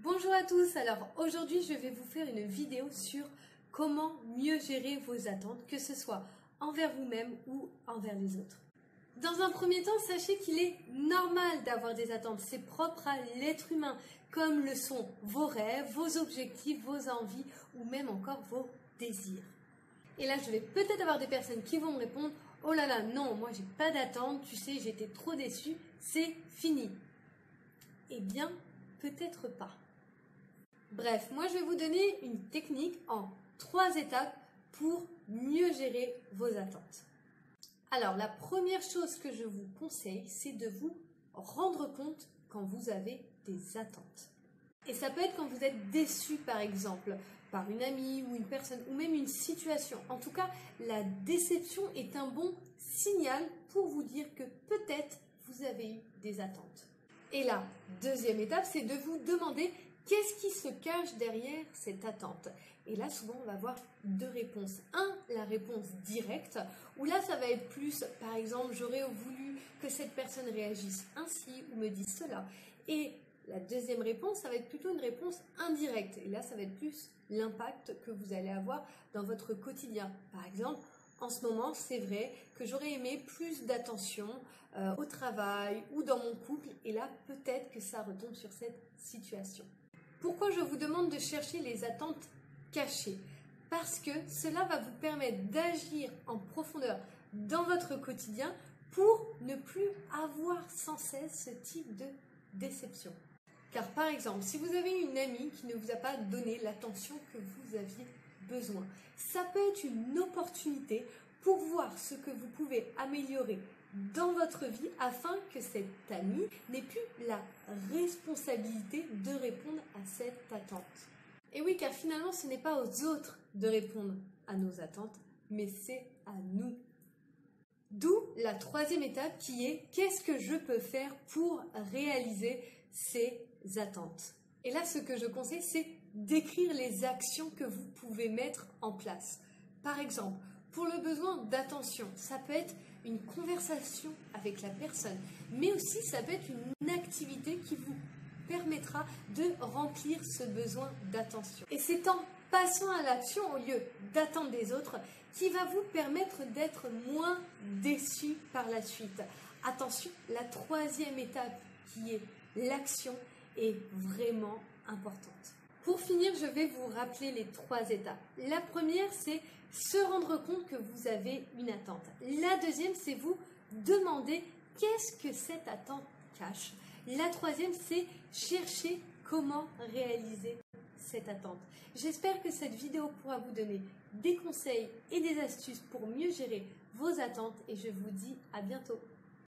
Bonjour à tous, alors aujourd'hui je vais vous faire une vidéo sur comment mieux gérer vos attentes, que ce soit envers vous-même ou envers les autres. Dans un premier temps, sachez qu'il est normal d'avoir des attentes, c'est propre à l'être humain, comme le sont vos rêves, vos objectifs, vos envies ou même encore vos désirs. Et là, je vais peut-être avoir des personnes qui vont me répondre « Oh là là, non, moi j'ai pas d'attente, tu sais, j'étais trop déçue, c'est fini. » Eh bien, peut-être pas. Bref, moi je vais vous donner une technique en 3 étapes pour mieux gérer vos attentes. Alors, la première chose que je vous conseille, c'est de vous rendre compte quand vous avez des attentes. Et ça peut être quand vous êtes déçu, par exemple, par une amie ou une personne, ou même une situation. En tout cas, la déception est un bon signal pour vous dire que peut-être vous avez eu des attentes. Et la deuxième étape, c'est de vous demander qu'est-ce qui se cache derrière cette attente. Et là, souvent, on va avoir 2 réponses. La réponse directe, où là, ça va être plus, par exemple, j'aurais voulu que cette personne réagisse ainsi ou me dise cela. Et la deuxième réponse, ça va être plutôt une réponse indirecte. Et là, ça va être plus l'impact que vous allez avoir dans votre quotidien. Par exemple, en ce moment, c'est vrai que j'aurais aimé plus d'attention au travail ou dans mon couple. Et là, peut-être que ça retombe sur cette situation. Pourquoi je vous demande de chercher les attentes cachées? Parce que cela va vous permettre d'agir en profondeur dans votre quotidien pour ne plus avoir sans cesse ce type de déception. Car par exemple, si vous avez une amie qui ne vous a pas donné l'attention que vous aviez besoin, ça peut être une opportunité pour voir ce que vous pouvez améliorer dans votre vie afin que cette amie n'ait plus la responsabilité de répondre à cette attente. Et oui, car finalement, ce n'est pas aux autres de répondre à nos attentes, mais c'est à nous. D'où la 3e étape qui est « Qu'est-ce que je peux faire pour réaliser ces attentes ?» Et là, ce que je conseille, c'est d'écrire les actions que vous pouvez mettre en place. Par exemple, pour le besoin d'attention, ça peut être une conversation avec la personne, mais aussi ça peut être une activité qui vous permettra de remplir ce besoin d'attention. Et c'est en passant à l'action au lieu d'attendre des autres qui va vous permettre d'être moins déçu par la suite. Attention, la 3e étape qui est l'action est vraiment importante. Pour finir, je vais vous rappeler les 3 étapes. La première, c'est se rendre compte que vous avez une attente. La deuxième, c'est vous demander qu'est-ce que cette attente cache. La 3e, c'est chercher comment réaliser cette attente. J'espère que cette vidéo pourra vous donner des conseils et des astuces pour mieux gérer vos attentes et je vous dis à bientôt.